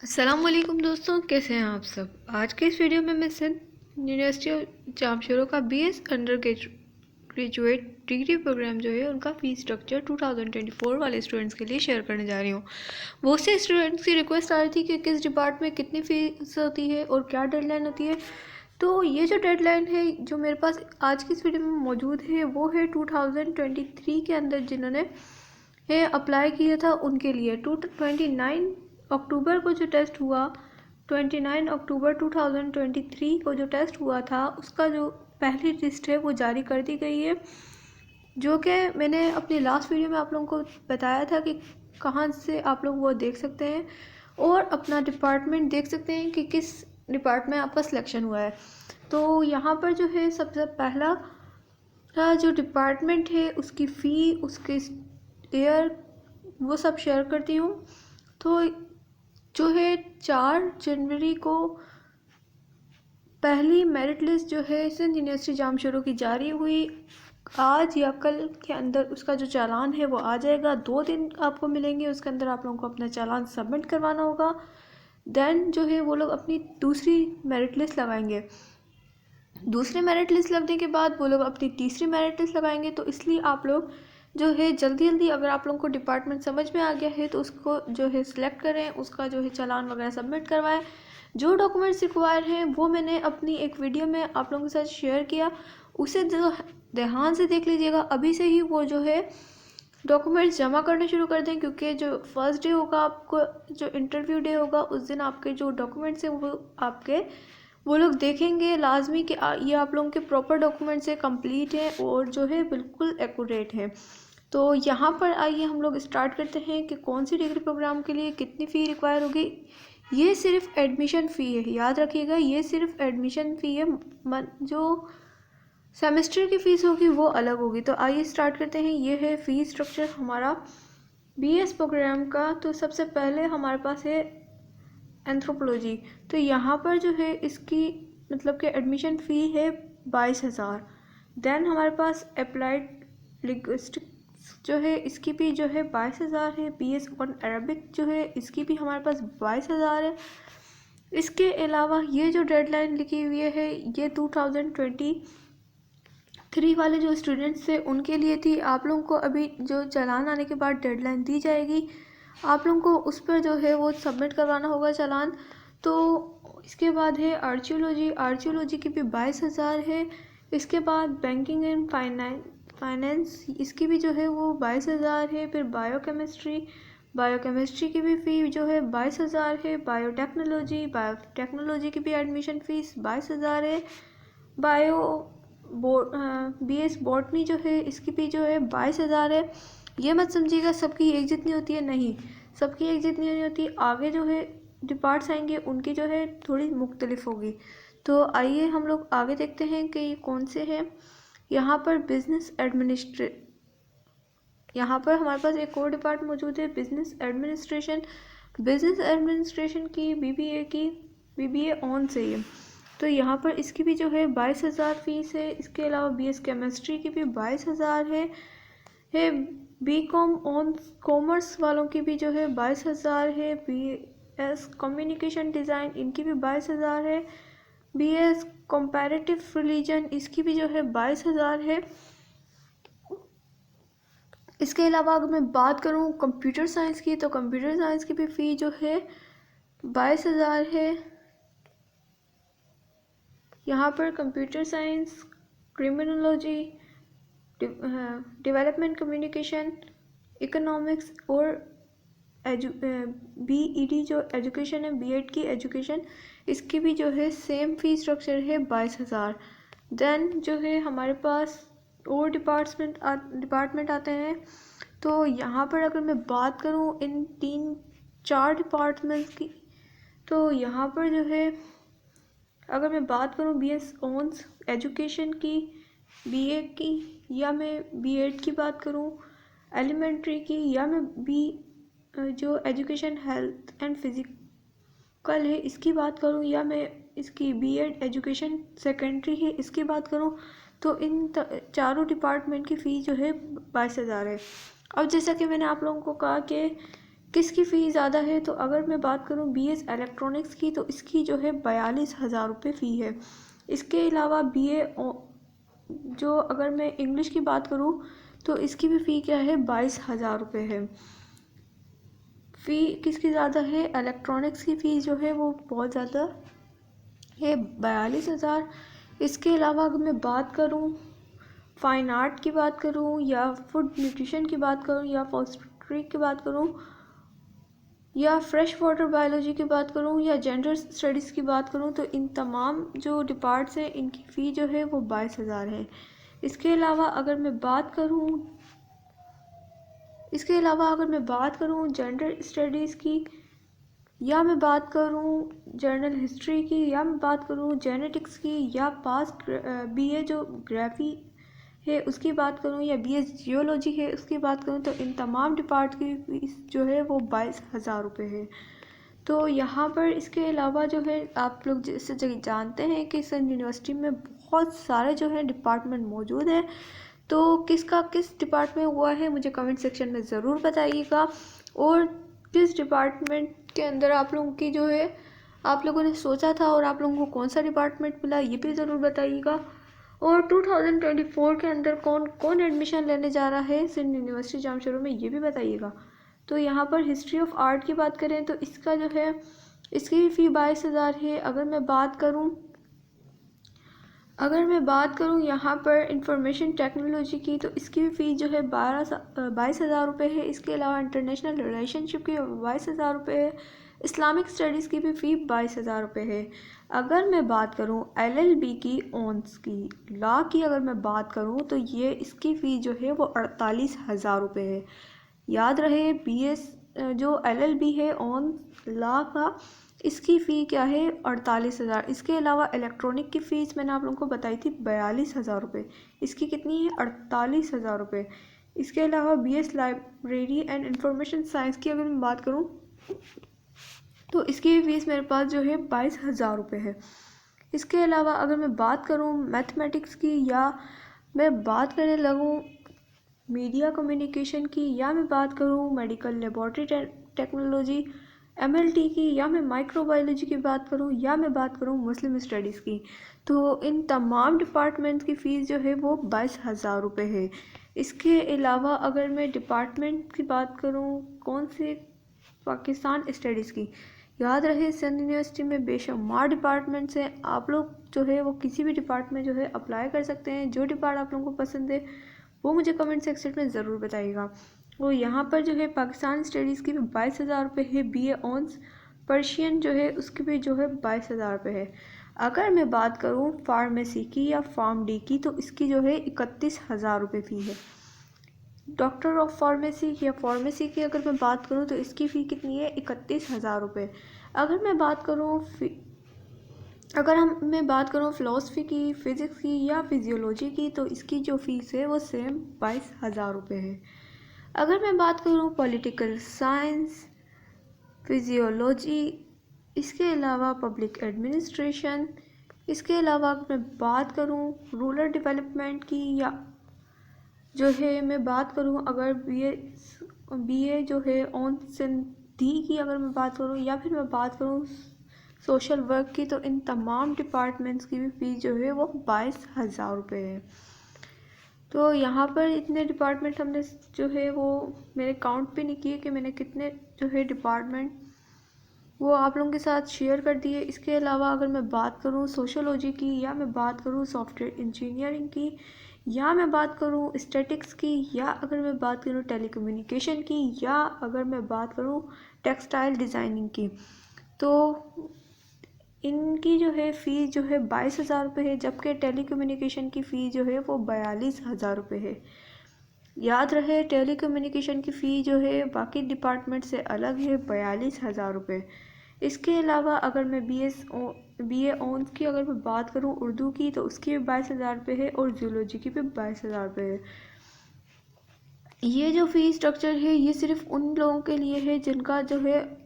अस्सलामुअलैकुम दोस्तों, कैसे हैं आप सब। आज के इस वीडियो में मैं सिंध यूनिवर्सिटी जामशोरो का BS undergraduate degree programme जो है उनका फ़ीस स्ट्रक्चर 2024 वाले स्टूडेंट्स के लिए शेयर करने जा रही हूँ। बहुत से स्टूडेंट्स की रिक्वेस्ट आ रही थी कि किस डिपार्टमेंट में कितनी फ़ीस होती है और क्या डेडलाइन होती है। तो ये जो डेडलाइन है जो मेरे पास आज की इस वीडियो में मौजूद है वो है 2023 के अंदर जिन्होंने ये अप्लाई किया था उनके लिए। 29 अक्टूबर को जो टेस्ट हुआ, 29 अक्टूबर 2023 को जो टेस्ट हुआ था उसका जो पहली लिस्ट है वो जारी कर दी गई है, जो कि मैंने अपनी लास्ट वीडियो में आप लोगों को बताया था कि कहाँ से आप लोग वो देख सकते हैं और अपना डिपार्टमेंट देख सकते हैं कि किस डिपार्टमेंट आपका सिलेक्शन हुआ है। तो यहाँ पर जो है सबसे पहला जो डिपार्टमेंट है उसकी फ़ी, उसके ईयर, वो सब शेयर करती हूँ। तो जो है 4 जनवरी को पहली मेरिट लिस्ट जो है सिंध यूनिवर्सिटी जामशोरो की जारी हुई। आज या कल के अंदर उसका जो चालान है वो आ जाएगा। 2 दिन आपको मिलेंगे, उसके अंदर आप लोगों को अपना चालान सबमिट करवाना होगा। देन जो है वो लोग अपनी दूसरी मेरिट लिस्ट लगाएंगे। दूसरी मेरिट लिस्ट लगने के बाद वो लोग अपनी तीसरी मेरिट लिस्ट लगाएंगे। तो इसलिए आप लोग जो है जल्दी जल्दी, अगर आप लोगों को डिपार्टमेंट समझ में आ गया है तो उसको जो है सिलेक्ट करें, उसका जो है चालान वगैरह सबमिट करवाएं। जो डॉक्यूमेंट्स रिक्वायर हैं वो मैंने अपनी एक वीडियो में आप लोगों के साथ शेयर किया, उसे जो ध्यान से देख लीजिएगा। अभी से ही वो जो है डॉक्यूमेंट्स जमा करने शुरू कर दें, क्योंकि जो फर्स्ट डे होगा, आपको जो इंटरव्यू डे होगा, उस दिन आपके जो डॉक्यूमेंट्स हैं वो आपके वो लोग देखेंगे लाजमी कि ये आप लोगों के प्रॉपर डॉक्यूमेंट्स है, कंप्लीट है और जो है बिल्कुल एक्यूरेट है। तो यहाँ पर आइए हम लोग स्टार्ट करते हैं कि कौन सी डिग्री प्रोग्राम के लिए कितनी फ़ी रिक्वायर होगी। ये सिर्फ एडमिशन फ़ी है, याद रखिएगा, ये सिर्फ एडमिशन फ़ी है। जो सेमेस्टर की फ़ीस होगी वो अलग होगी। तो आइए स्टार्ट करते हैं। ये है फ़ीस स्ट्रक्चर हमारा बीएस प्रोग्राम का। तो सबसे पहले हमारे पास है एंथ्रोपोलॉजी। तो यहाँ पर जो है इसकी मतलब कि एडमिशन फ़ी है 22,000। देन हमारे पास अप्लाइड लिंग्विस्टिक्स जो है इसकी भी जो है 22,000 है। बीएस ऑन अरबिक जो है इसकी भी हमारे पास 22,000 है। इसके अलावा ये जो डेडलाइन लिखी हुई है ये 2023 वाले जो स्टूडेंट्स थे उनके लिए थी। आप लोगों को अभी जो चालान आने के बाद डेडलाइन दी जाएगी, आप लोगों को उस पर जो है वो सबमिट करवाना होगा चालान। तो इसके बाद है आर्चियोलॉजी। आर्चियोलॉजी की भी 22,000 है। इसके बाद बैंकिंग एंड फाइनेंस, इसकी भी जो है वो 22,000 है। फिर बायोकेमिस्ट्री, बायोकेमिस्ट्री की भी फ़ी जो है 22,000 है। बायोटेक्नोलॉजी की भी एडमिशन फ़ीस 22,000 है। बीएस बॉटनी जो है इसकी भी जो है 22,000 है। ये मत समझिएगा सबकी एक जितनी होती है, नहीं, सबकी एक जितनी नहीं होती। आगे जो है डिपार्ट्स आएंगे उनकी जो है थोड़ी मुख्तलिफ होगी। तो आइए हम लोग आगे देखते हैं कि ये कौन से हैं। यहाँ पर यहाँ पर हमारे पास एक और डिपार्टमेंट मौजूद है, बिजनेस एडमिनिस्ट्रेशन। बिजनेस एडमिनिस्ट्रेशन की बीबीए ऑन से है। तो यहाँ पर इसकी भी जो है 22,000 फ़ीस है। इसके अलावा बीएस केमिस्ट्री की भी 22,000 है। बीकॉम ऑन कॉमर्स वालों की भी जो है 22,000 है। बीएस कम्युनिकेशन डिज़ाइन इनकी भी 22,000 है। बीएस कंपैरेटिव रिलीजन इसकी भी जो है 22,000 है। इसके अलावा अगर मैं बात करूँ कंप्यूटर साइंस की, तो कंप्यूटर साइंस की भी फ़ी जो है 22,000 है। यहाँ पर computer science, criminology, development communication, economics और बीईडी जो एजुकेशन है, बीएड की एजुकेशन, इसकी भी जो है सेम फ़ी स्ट्रक्चर है 22,000। देन जो है हमारे पास और डिपार्टमेंट आते हैं। तो यहाँ पर अगर मैं बात करूँ इन 3-4 डिपार्टमेंट्स की, तो यहाँ पर जो है अगर मैं बात करूँ बीएस ऑनर्स एजुकेशन की, बीए की, या मैं बीएड की बात करूँ एलिमेंट्री की, या मैं जो एजुकेशन हेल्थ एंड फिज़िकल है इसकी बात करूँ, या मैं इसकी बीएड एजुकेशन सेकेंडरी है इसकी बात करूँ, तो इन चारों डिपार्टमेंट की फ़ी जो है 22,000 है। अब जैसा कि मैंने आप लोगों को कहा कि किसकी फ़ी ज़्यादा है, तो अगर मैं बात करूँ BS इलेक्ट्रॉनिक्स की, तो इसकी जो है 42,000 रुपये फ़ी है। इसके अलावा BA जो अगर मैं इंग्लिश की बात करूँ तो इसकी भी फ़ी क्या है, 22,000 रुपये है। फ़ी किसकी ज़्यादा है, इलेक्ट्रॉनिक्स की फ़ी जो है वो बहुत ज़्यादा है, 42,000। इसके अलावा अगर मैं बात करूँ फ़ाइन आर्ट की बात करूँ, या फूड न्यूट्रिशन की बात करूँ, या फॉरेस्ट्री की बात करूँ, या फ्रेश वाटर बायोलॉजी की बात करूँ, या जेंडर स्टडीज़ की बात करूँ, तो इन तमाम जो डिपार्ट्स हैं इनकी फ़ी जो है वो 22,000 है। इसके अलावा अगर मैं बात करूँ जेंडर स्टडीज़ की, या मैं बात करूँ जर्नल हिस्ट्री की, या मैं बात करूँ जेनेटिक्स की, या पास्ट BA जो ग्राफी है उसकी बात करूँ, या BS जियोलॉजी है उसकी बात करूँ, तो इन तमाम डिपार्ट की फीस जो है वो 22,000 रुपये है। तो यहाँ पर इसके अलावा जो है आप लोग जैसे जानते हैं कि सन यूनिवर्सिटी में बहुत सारे जो है डिपार्टमेंट मौजूद है। तो किसका किस डिपार्टमेंट हुआ है मुझे कमेंट सेक्शन में ज़रूर बताइएगा, और किस डिपार्टमेंट के अंदर आप लोगों की जो है आप लोगों ने सोचा था और आप लोगों को कौन सा डिपार्टमेंट मिला ये भी ज़रूर बताइएगा। और 2024 के अंदर कौन कौन एडमिशन लेने जा रहा है सिंध यूनिवर्सिटी जामशोरो में ये भी बताइएगा। तो यहाँ पर हिस्ट्री ऑफ आर्ट की बात करें तो इसका जो है इसकी फ़ी 22,000 है। अगर मैं बात करूँ यहाँ पर इंफॉर्मेशन टेक्नोलॉजी की, तो इसकी फ़ी जो है 22,000 रुपये है। इसके अलावा इंटरनेशनल रिलेशनशिप की 22,000 रुपये है। इस्लामिक स्टडीज़ की भी फ़ी 22,000 रुपये है। अगर मैं बात करूँ LLB की ऑन्स की लॉ की अगर मैं बात करूँ तो ये इसकी फ़ी जो है वो 48,000 रुपये है। याद रहे BS जो LLB है ऑन लॉ का इसकी फ़ी क्या है 48,000। इसके अलावा इलेक्ट्रॉनिक की फ़ीस मैंने आप लोगों को बताई थी 42,000 रुपये, इसकी कितनी है 48,000 रुपये। इसके अलावा BS library and information science की अगर मैं बात करूँ तो इसकी फ़ीस मेरे पास जो है 22,000 रुपये है। इसके अलावा अगर मैं बात करूँ मैथमेटिक्स की, या मैं बात करने लगूँ मीडिया कम्युनिकेशन की, या मैं बात करूँ मेडिकल लेबॉर्ट्री टेक्नोलॉजी MLT की, या मैं माइक्रोबायोलॉजी की बात करूँ, या मैं बात करूँ मुस्लिम स्टडीज़ की, तो इन तमाम डिपार्टमेंट्स की फ़ीस जो है वो 22,000 रुपये है। इसके अलावा अगर मैं डिपार्टमेंट की बात करूँ कौन से, पाकिस्तान स्टडीज़ की, याद रहे सिंध यूनिवर्सिटी में बेशुमार डिपार्टमेंट्स हैं। आप लोग जो है वो किसी भी डिपार्टमेंट जो है अप्लाई कर सकते हैं। जो डिपार्ट आप लोगों को पसंद है वो मुझे कमेंट सेक्शन में ज़रूर बताइएगा। और यहाँ पर जो है पाकिस्तान स्टडीज़ की भी 22,000 रुपये है। BA ऑनर्स पर्शियन जो है उसकी भी जो है 22,000 रुपये है। अगर मैं बात करूँ फार्मेसी की या फार्म डी की तो इसकी जो है 31,000 रुपये फ़ी है। डॉक्टर ऑफ फार्मेसी या फार्मेसी की अगर मैं बात करूँ तो इसकी फ़ी कितनी है 31,000 रुपये। अगर मैं बात करूँ फ़िलासफ़ी की, फ़िज़िक्स की या फिजियोलॉजी की तो इसकी जो फ़ीस है वो सेम 22,000 रुपये है। अगर मैं बात करूँ पॉलिटिकल साइंस, फिजियोलॉजी, इसके अलावा पब्लिक एडमिनिस्ट्रेशन, इसके अलावा अगर मैं बात करूँ रूरल डेवलपमेंट की, या जो है मैं बात करूँ अगर BA जो है ऑन सिंधी की अगर मैं बात करूँ, या फिर मैं बात करूँ सोशल वर्क की, तो इन तमाम डिपार्टमेंट्स की भी फ़ीस जो है वो 22,000 रुपये है। तो यहाँ पर इतने डिपार्टमेंट हमने जो है वो मेरे काउंट पे नहीं किए कि मैंने कितने जो है डिपार्टमेंट वो आप लोगों के साथ शेयर कर दिए। इसके अलावा अगर मैं बात करूँ सोशोलॉजी की, या मैं बात करूँ सॉफ्टवेयर इंजीनियरिंग की, या मैं बात करूँ स्टैटिक्स की, या अगर मैं बात करूँ टेलीकम्युनिकेशन की, या अगर मैं बात करूँ टेक्सटाइल डिज़ाइनिंग की, तो इनकी जो है फ़ीस जो है 22,000 रुपये है। जबकि टेलीकम्युनिकेशन की फ़ीस जो है वो 42,000 रुपये है। याद रहे टेलीकम्युनिकेशन की फ़ी जो है बाकी डिपार्टमेंट से अलग है, 42,000 रुपये। इसके अलावा अगर मैं BA ऑनर्स की अगर मैं बात करूँ उर्दू की तो उसकी भी 22,000 रुपये है, और जूलॉजी की भी 22,000 रुपये है। ये जो फ़ी स्ट्रक्चर है ये सिर्फ उन लोगों के लिए है जिनका जो है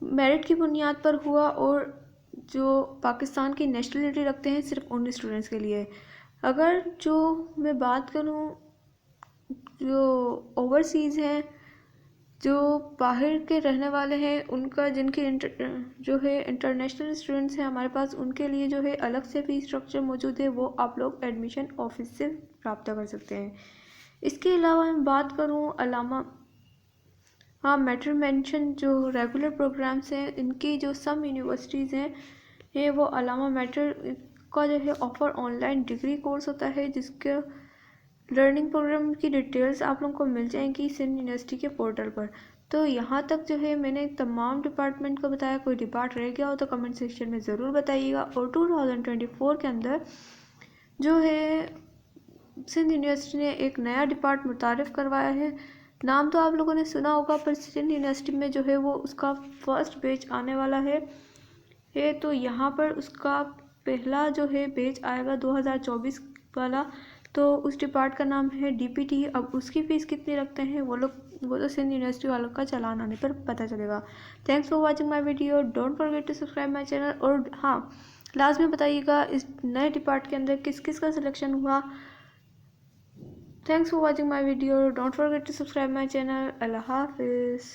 मेरिट की बुनियाद पर हुआ, और जो पाकिस्तान की नेशनलिटी रखते हैं सिर्फ उन स्टूडेंट्स के लिए। अगर जो मैं बात करूँ जो ओवरसीज़ हैं जो बाहर के रहने वाले हैं उनका जिनके जो है इंटरनेशनल स्टूडेंट्स हैं हमारे पास, उनके लिए जो है अलग से फीस स्ट्रक्चर मौजूद है, वो आप लोग एडमिशन ऑफिस से प्राप्त कर सकते हैं। इसके अलावा मैं बात करूँ अलामा, हाँ, मेट्रो मेंशन जो रेगुलर प्रोग्राम्स हैं, इनकी जो सम यूनिवर्सिटीज़ हैं ये वो अलामा मेट्रो का जो है ऑफर ऑनलाइन डिग्री कोर्स होता है, जिसके लर्निंग प्रोग्राम की डिटेल्स आप लोगों को मिल जाएंगी सिंध यूनिवर्सिटी के पोर्टल पर। तो यहाँ तक जो है मैंने तमाम डिपार्टमेंट को बताया, कोई डिपार्ट रह गया हो तो कमेंट सेक्शन में ज़रूर बताइएगा। और 2024 के अंदर जो है सिंध यूनिवर्सिटी ने एक नया डिपार्ट मुतारिफ़ करवाया है। नाम तो आप लोगों ने सुना होगा, पर सिंध यूनिवर्सिटी में जो है वो उसका फर्स्ट बैच आने वाला है। तो यहाँ पर उसका पहला जो है बैच आएगा 2024 वाला। तो उस डिपार्ट का नाम है DPT। अब उसकी फ़ीस कितनी रखते हैं वो तो सिंध यूनिवर्सिटी वालों का चालान आने पर पता चलेगा। Thanks for watching my video, don't forget to subscribe my channel. और हाँ, लास्ट में बताइएगा इस नए डिपार्ट के अंदर किस किस का सिलेक्शन हुआ। Thanks for watching my video, don't forget to subscribe my channel. अल्लाह हाफिज़।